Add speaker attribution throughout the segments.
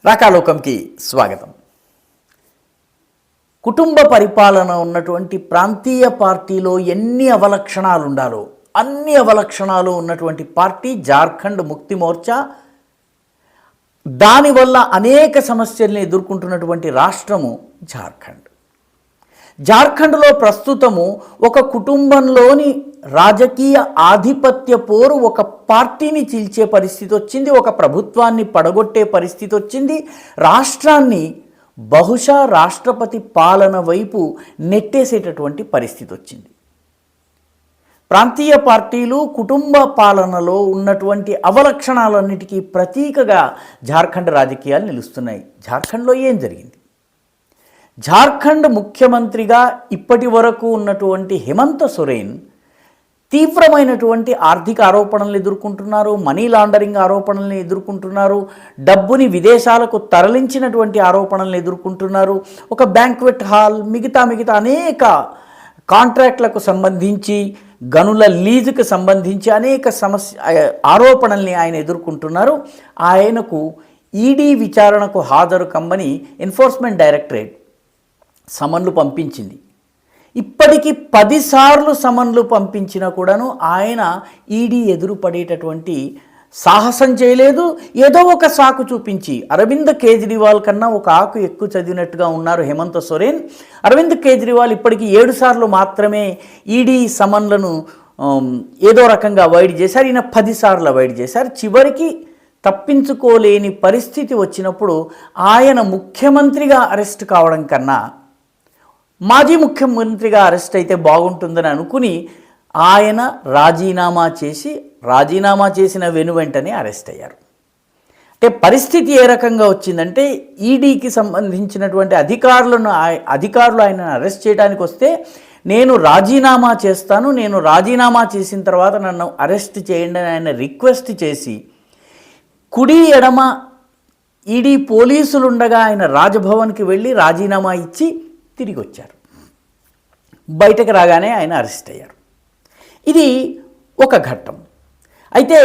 Speaker 1: రాకాలోకంకి స్వాగతం. కుటుంబ పరిపాలన ఉన్నటువంటి ప్రాంతీయ పార్టీలో ఎన్ని అవలక్షణాలు ఉండాలో అన్ని అవలక్షణాలు ఉన్నటువంటి పార్టీ జార్ఖండ్ ముక్తి మోర్చా. దానివల్ల అనేక సమస్యల్ని ఎదుర్కొంటున్నటువంటి రాష్ట్రము జార్ఖండ్. జార్ఖండ్లో ప్రస్తుతము ఒక కుటుంబంలోని రాజకీయ ఆధిపత్య పోరు ఒక పార్టీని చీల్చే పరిస్థితి వచ్చింది, ఒక ప్రభుత్వాన్ని పడగొట్టే పరిస్థితి వచ్చింది, రాష్ట్రాన్ని బహుశా రాష్ట్రపతి పాలన వైపు నెట్టేసేటటువంటి పరిస్థితి వచ్చింది. ప్రాంతీయ పార్టీలు కుటుంబ పాలనలో ఉన్నటువంటి అవలక్షణాలన్నిటికీ ప్రతీకగా జార్ఖండ్ రాజకీయాలు నిలుస్తున్నాయి. జార్ఖండ్లో ఏం జరిగింది? జార్ఖండ్ ముఖ్యమంత్రిగా ఇప్పటి వరకు ఉన్నటువంటి హేమంత్ సోరెన్ తీవ్రమైనటువంటి ఆర్థిక ఆరోపణలు ఎదుర్కొంటున్నారు, మనీ లాండరింగ్ ఆరోపణలను ఎదుర్కొంటున్నారు, డబ్బుని విదేశాలకు తరలించినటువంటి ఆరోపణలను ఎదుర్కొంటున్నారు. ఒక బ్యాంక్వెట్ హాల్ మిగతా అనేక కాంట్రాక్ట్లకు సంబంధించి, గనుల లీజుకు సంబంధించి అనేక ఆరోపణల్ని ఆయన ఎదుర్కొంటున్నారు. ఆయనకు ఈడీ విచారణకు హాజరు కమ్మని ఎన్ఫోర్స్మెంట్ డైరెక్టరేట్ సమన్లు పంపించింది. ఇప్పటికీ 10 సార్లు సమన్లు పంపించినా కూడాను ఆయన ఈడీ ఎదురుపడేటటువంటి సాహసం చేయలేదు. ఏదో ఒక సాకు చూపించి, అరవింద్ కేజ్రీవాల్ కన్నా ఒక ఆకు ఎక్కువ చదివినట్టుగా ఉన్నారు హేమంత్ సోరెన్. అరవింద్ కేజ్రీవాల్ ఇప్పటికీ 7 సార్లు మాత్రమే ఈడీ సమన్లను ఏదో రకంగా అవాయిడ్ చేశారు. ఈయన 10 సార్లు అవాయిడ్ చేశారు. చివరికి తప్పించుకోలేని పరిస్థితి వచ్చినప్పుడు ఆయన ముఖ్యమంత్రిగా అరెస్ట్ కావడం కన్నా మాజీ ముఖ్యమంత్రిగా అరెస్ట్ అయితే బాగుంటుందని అనుకుని ఆయన రాజీనామా చేసిన వెనువెంటనే అరెస్ట్ అయ్యారు. అంటే పరిస్థితి ఏ రకంగా వచ్చిందంటే, ఈడీకి సంబంధించినటువంటి అధికారులు ఆయన అరెస్ట్ చేయడానికి వస్తే నేను రాజీనామా చేస్తాను, నేను రాజీనామా చేసిన తర్వాత నన్ను అరెస్ట్ చేయండి అని ఆయన రిక్వెస్ట్ చేసి కుడి ఎడమ ఈడీ పోలీసులుండగా ఆయన రాజ్భవన్కి వెళ్ళి రాజీనామా ఇచ్చి తిరిగి వచ్చారు. బయటకు రాగానే ఆయన అరెస్ట్ అయ్యారు. ఇది ఒక ఘట్టం. అయితే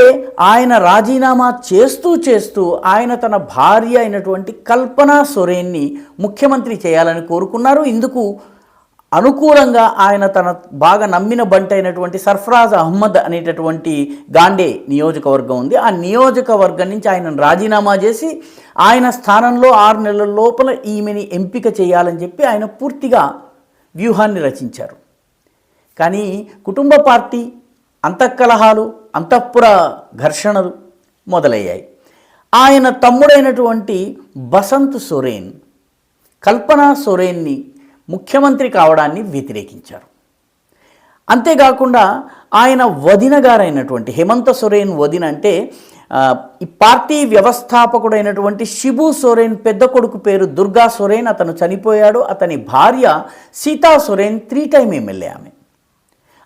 Speaker 1: ఆయన రాజీనామా చేస్తూ ఆయన తన భార్య అయినటువంటి కల్పనా సోరెన్ని ముఖ్యమంత్రి చేయాలని కోరుకున్నారు. ఇందుకు అనుకూలంగా ఆయన తన బాగా నమ్మిన బంటి అయినటువంటి సర్ఫరాజ్ అహ్మద్ అనేటటువంటి గాండే నియోజకవర్గం ఉంది. ఆ నియోజకవర్గం నుంచి ఆయన రాజీనామా చేసి ఆయన స్థానంలో 6 నెలల లోపల ఈమెని ఎంపిక చేయాలని చెప్పి ఆయన పూర్తిగా వ్యూహాన్ని రచించారు. కానీ కుటుంబ పార్టీ అంతఃకలహాలు, అంతఃపుర ఘర్షణలు మొదలయ్యాయి. ఆయన తమ్ముడైనటువంటి బసంత్ సోరెన్ కల్పనా సోరెన్ని ముఖ్యమంత్రి కావడాన్ని వ్యతిరేకించారు. అంతేకాకుండా ఆయన వదిన గారైనటువంటి హేమంత్ సోరెన్ వదిన అంటే ఈ పార్టీ వ్యవస్థాపకుడైనటువంటి శిబు సోరెన్ పెద్ద కొడుకు పేరు దుర్గా సోరెన్. అతను చనిపోయాడు. అతని భార్య సీతా సోరెన్ 3 టైమ్ ఎమ్మెల్యే.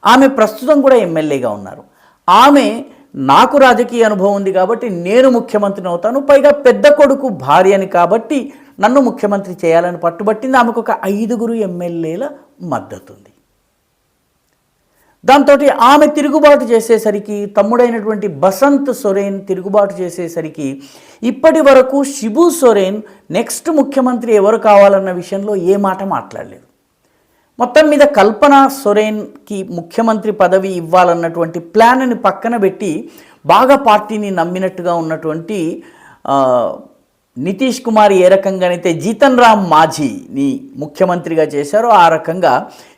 Speaker 1: ఆమె ప్రస్తుతం కూడా ఎమ్మెల్యేగా ఉన్నారు. ఆమె నాకు రాజకీయ అనుభవం ఉంది కాబట్టి నేను ముఖ్యమంత్రిని అవుతాను, పైగా పెద్ద కొడుకు భార్యని కాబట్టి నన్ను ముఖ్యమంత్రి చేయాలని పట్టుబట్టింది. ఆమెకు ఒక 5 ఎమ్మెల్యేల మద్దతు ఉంది. దాంతో ఆమె తిరుగుబాటు చేసేసరికి, తమ్ముడైనటువంటి బసంత్ సోరెన్ తిరుగుబాటు చేసేసరికి ఇప్పటి వరకు శిబు సోరెన్ నెక్స్ట్ ముఖ్యమంత్రి ఎవరు కావాలన్న విషయంలో ఏ మాట మాట్లాడలేదు. మొత్తం మీద కల్పనా సోరెన్కి ముఖ్యమంత్రి పదవి ఇవ్వాలన్నటువంటి ప్లాన్ని పక్కన పెట్టి బాగా పార్టీని నమ్మినట్టుగా ఉన్నటువంటి నితీష్ కుమార్ ఏ రకంగానైతే జీతన్ రామ్ మాఝీని ముఖ్యమంత్రిగా చేశారో ఆ రకంగా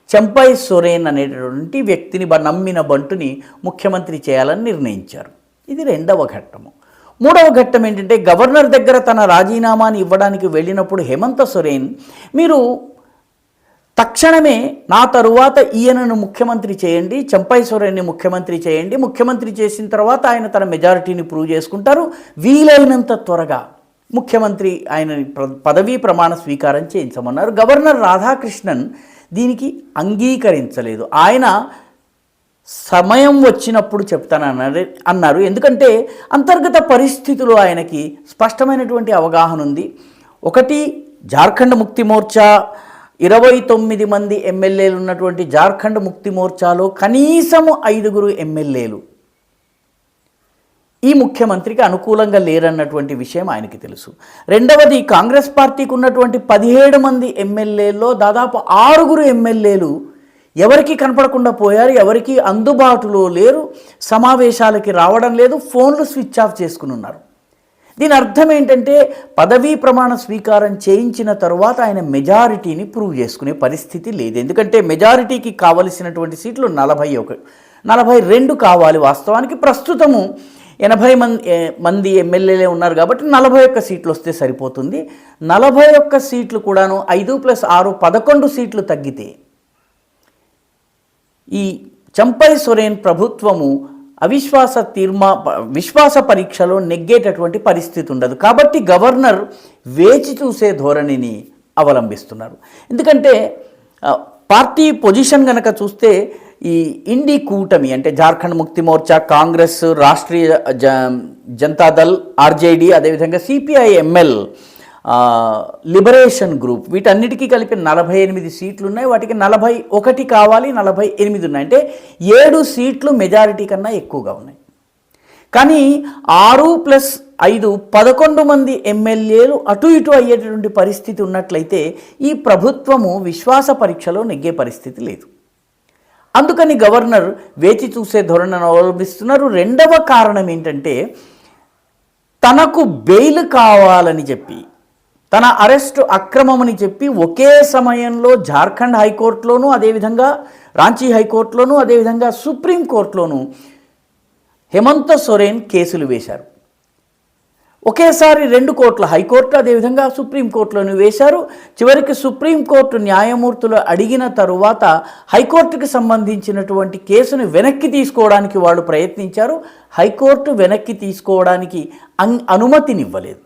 Speaker 1: చంపై సోరెన్ అనేటటువంటి వ్యక్తిని నమ్మిన బంటుని ముఖ్యమంత్రి చేయాలని నిర్ణయించారు. ఇది 2వ ఘట్టము. 3వ ఘట్టం ఏంటంటే, గవర్నర్ దగ్గర తన రాజీనామాని ఇవ్వడానికి వెళ్ళినప్పుడు హేమంత్ సోరెన్ మీరు తక్షణమే నా తరువాత ఈయనను ముఖ్యమంత్రి చేయండి, చంపై సోరెన్ని ముఖ్యమంత్రి చేయండి, ముఖ్యమంత్రి చేసిన తర్వాత ఆయన తన మెజారిటీని ప్రూవ్ చేసుకుంటారు, వీలైనంత త్వరగా ముఖ్యమంత్రి ఆయన పదవీ ప్రమాణ స్వీకారం చేయించమన్నారు. గవర్నర్ రాధాకృష్ణన్ దీనికి అంగీకరించలేదు. ఆయన సమయం వచ్చినప్పుడు చెప్తానన్నారు. ఎందుకంటే అంతర్గత పరిస్థితులు ఆయనకి స్పష్టమైనటువంటి అవగాహన ఉంది. ఒకటి, జార్ఖండ్ ముక్తి మోర్చా 29 మంది ఎమ్మెల్యేలు ఉన్నటువంటి జార్ఖండ్ ముక్తి మోర్చాలో కనీసం 5 ఎమ్మెల్యేలు ఈ ముఖ్యమంత్రికి అనుకూలంగా లేరన్నటువంటి విషయం ఆయనకి తెలుసు. రెండవది, కాంగ్రెస్ పార్టీకి ఉన్నటువంటి 17 మంది ఎమ్మెల్యేల్లో దాదాపు 6 ఎమ్మెల్యేలు ఎవరికి కనపడకుండా పోయారు, ఎవరికి అందుబాటులో లేరు, సమావేశాలకి రావడం లేదు, ఫోన్లు స్విచ్ ఆఫ్ చేసుకుని ఉన్నారు. దీని అర్థం ఏంటంటే పదవీ ప్రమాణ స్వీకారం చేయించిన తరువాత ఆయన మెజారిటీని ప్రూవ్ చేసుకునే పరిస్థితి లేదు. ఎందుకంటే మెజారిటీకి కావలసినటువంటి సీట్లు 42 కావాలి. వాస్తవానికి ప్రస్తుతము 80 మంది ఎమ్మెల్యేలే ఉన్నారు కాబట్టి 41 సీట్లు వస్తే సరిపోతుంది. 41 సీట్లు కూడాను 5 + 6 11 సీట్లు తగ్గితే ఈ చంపై సోరెన్ ప్రభుత్వము విశ్వాస పరీక్షలో నెగ్గేటటువంటి పరిస్థితి ఉండదు. కాబట్టి గవర్నర్ వేచి చూసే ధోరణిని అవలంబిస్తున్నారు. ఎందుకంటే పార్టీ పొజిషన్ కనుక చూస్తే ఈ ఇండి కూటమి అంటే జార్ఖండ్ ముక్తి మోర్చా, కాంగ్రెస్, రాష్ట్రీయ జనతాదళ్, ఆర్జేడీ, అదేవిధంగా సిపిఐ-ఎంఎల్, లిబరేషన్ గ్రూప్, వీటన్నిటికీ కలిపి 48 సీట్లు ఉన్నాయి. వాటికి 41 కావాలి, 48 ఉన్నాయి. అంటే 7 సీట్లు మెజారిటీ కన్నా ఎక్కువగా ఉన్నాయి. కానీ 6 + 5 11 మంది ఎమ్మెల్యేలు అటు ఇటు అయ్యేటటువంటి పరిస్థితి ఉన్నట్లయితే ఈ ప్రభుత్వము విశ్వాస పరీక్షలో నెగ్గే పరిస్థితి లేదు. అందుకని గవర్నర్ వేచి చూసే ధోరణిని అవలంబిస్తున్నారు. రెండవ కారణం ఏంటంటే తనకు బెయిల్ కావాలని చెప్పి, తన అరెస్టు అక్రమమని చెప్పి ఒకే సమయంలో జార్ఖండ్ హైకోర్టులోనూ, అదేవిధంగా రాంచీ హైకోర్టులోనూ, అదేవిధంగా సుప్రీంకోర్టులోనూ హేమంత్ సోరెన్ కేసులు వేశారు. ఒకేసారి 2 కోర్టుల హైకోర్టు, అదేవిధంగా సుప్రీంకోర్టులోనూ వేశారు. చివరికి సుప్రీంకోర్టు న్యాయమూర్తులు అడిగిన తరువాత హైకోర్టుకి సంబంధించినటువంటి కేసును వెనక్కి తీసుకోవడానికి వాళ్ళు ప్రయత్నించారు. హైకోర్టు వెనక్కి తీసుకోవడానికి అనుమతినివ్వలేదు.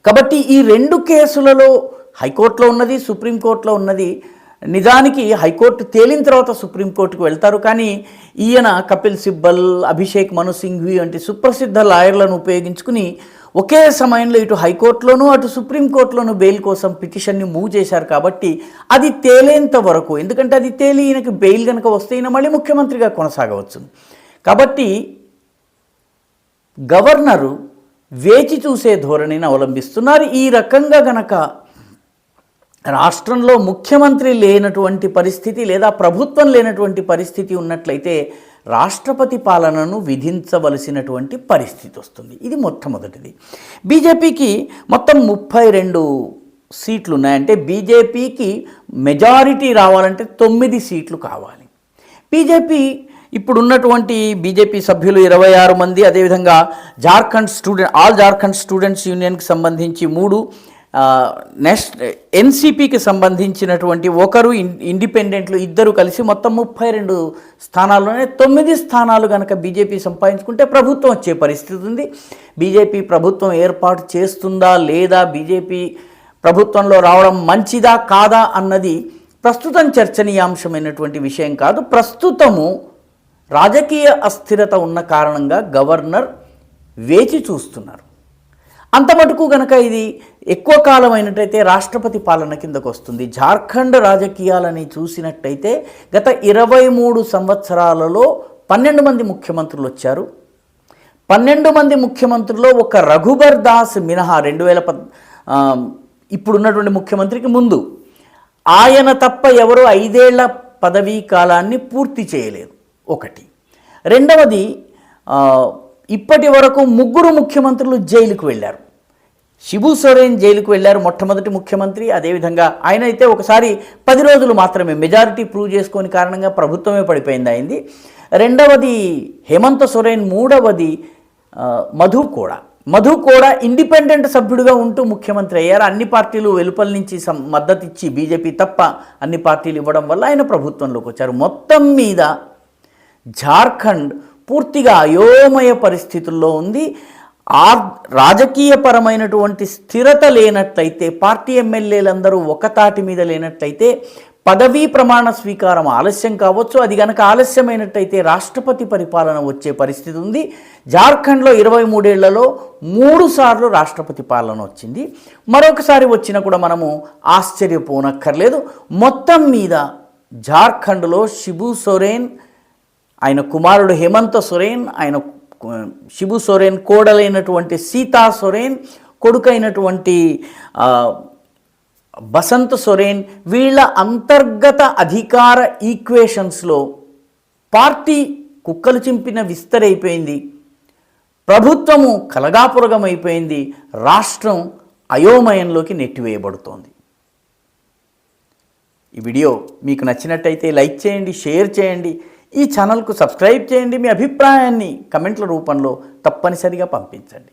Speaker 1: కాబట్టి ఈ 2 కేసులలో హైకోర్టులో ఉన్నది, సుప్రీంకోర్టులో ఉన్నది. నిజానికి హైకోర్టు తేలిన తర్వాత సుప్రీంకోర్టుకు వెళ్తారు. కానీ ఈయన కపిల్ సిబ్బల్, అభిషేక్ మను సింఘ్వి వంటి సుప్రసిద్ధ లాయర్లను ఉపయోగించుకుని ఒకే సమయంలో ఇటు హైకోర్టులోనూ అటు సుప్రీంకోర్టులోనూ బెయిల్ కోసం పిటిషన్ని మూవ్ చేశారు. కాబట్టి అది తేలేంత వరకు, ఎందుకంటే అది తేలి ఈయనకి బెయిల్ కనుక వస్తే ఈయన మళ్ళీ ముఖ్యమంత్రిగా కొనసాగవచ్చు. కాబట్టి గవర్నరు వేచి చూసే ధోరణిని అవలంబిస్తున్నారు. ఈ రకంగా గనక రాష్ట్రంలో ముఖ్యమంత్రి లేనటువంటి పరిస్థితి లేదా ప్రభుత్వం లేనటువంటి పరిస్థితి ఉన్నట్లయితే రాష్ట్రపతి పాలనను విధించవలసినటువంటి పరిస్థితి వస్తుంది. ఇది మొట్టమొదటిది. బీజేపీకి మొత్తం 32 సీట్లు ఉన్నాయంటే బీజేపీకి మెజారిటీ రావాలంటే 9 సీట్లు కావాలి. బీజేపీ ఇప్పుడున్నటువంటి బీజేపీ సభ్యులు 26 మంది, అదేవిధంగా ఆల్ జార్ఖండ్ స్టూడెంట్స్ యూనియన్కి సంబంధించి 3, ఎన్సిపికి సంబంధించినటువంటి 1, ఇండిపెండెంట్లు 2 కలిసి మొత్తం 32 స్థానాల్లోనే 9 స్థానాలు కనుక బీజేపీ సంపాదించుకుంటే ప్రభుత్వం వచ్చే పరిస్థితి ఉంది. బీజేపీ ప్రభుత్వం ఏర్పాటు చేస్తుందా లేదా, బీజేపీ ప్రభుత్వంలో రావడం మంచిదా కాదా అన్నది ప్రస్తుతం చర్చనీయాంశమైనటువంటి విషయం కాదు. ప్రస్తుతము రాజకీయ అస్థిరత ఉన్న కారణంగా గవర్నర్ వేచి చూస్తున్నారు. అంత మటుకు గనక ఇది ఎక్కువ కాలం అయినట్టయితే రాష్ట్రపతి పాలన కిందకు వస్తుంది. జార్ఖండ్ రాజకీయాలని చూసినట్టయితే గత 23 సంవత్సరాలలో 12 మంది ముఖ్యమంత్రులు వచ్చారు. 12 మంది ముఖ్యమంత్రుల్లో ఒక రఘుబర్ దాస్ మినహా 2010 ఇప్పుడున్నటువంటి ముఖ్యమంత్రికి ముందు ఆయన తప్ప ఎవరో 5 ఏళ్ల పదవీ కాలాన్ని పూర్తి చేయలేదు. ఒకటి. రెండవది, ఇప్పటి వరకు 3 ముఖ్యమంత్రులు జైలుకు వెళ్ళారు. శిబు సోరెన్ జైలుకు వెళ్ళారు, మొట్టమొదటి ముఖ్యమంత్రి. అదేవిధంగా ఆయన అయితే ఒకసారి 10 రోజులు మాత్రమే మెజారిటీ ప్రూవ్ చేసుకొని కారణంగా ప్రభుత్వమే పడిపోయింది అయింది. రెండవది హేమంత్ సోరెన్. మూడవది మధు కూడా ఇండిపెండెంట్ సభ్యుడిగా ఉంటూ ముఖ్యమంత్రి అయ్యారు. అన్ని పార్టీలు వెలుపల నుంచి మద్దతు ఇచ్చి, బీజేపీ తప్ప అన్ని పార్టీలు ఇవ్వడం వల్ల ఆయన ప్రభుత్వంలోకి వచ్చారు. మొత్తం మీద జార్ఖండ్ పూర్తిగా అయోమయ పరిస్థితుల్లో ఉంది. రాజకీయపరమైనటువంటి స్థిరత లేనట్లయితే, పార్టీ ఎమ్మెల్యేలందరూ ఒక తాటి మీద లేనట్లయితే పదవీ ప్రమాణ స్వీకారం ఆలస్యం కావచ్చు. అది కనుక ఆలస్యమైనట్టయితే రాష్ట్రపతి పరిపాలన వచ్చే పరిస్థితి ఉంది. జార్ఖండ్లో 23 ఏళ్లలో 3 సార్లు రాష్ట్రపతి పాలన వచ్చింది. మరొకసారి వచ్చినా కూడా మనము ఆశ్చర్యపోనక్కర్లేదు. మొత్తం మీద జార్ఖండ్లో శిబు సోరెన్, ఆయన కుమారుడు హేమంత్ సోరెన్, ఆయన షిబు సోరెన్ కోడలైనటువంటి సీతా సోరెన్, కొడుకైనటువంటి బసంత్ సోరెన్, వీళ్ళ అంతర్గత అధికార ఈక్వేషన్స్లో పార్టీ కుక్కలు చింపిన విస్తరైపోయింది, ప్రభుత్వము కలగాపురగమైపోయింది, రాష్ట్రం అయోమయంలోకి నెట్టివేయబడుతోంది. ఈ వీడియో మీకు నచ్చినట్టయితే లైక్ చేయండి, షేర్ చేయండి, ఈ ఛానల్కు సబ్స్క్రైబ్ చేయండి, మీ అభిప్రాయాన్ని కమెంట్ల రూపంలో తప్పనిసరిగా పంపించండి.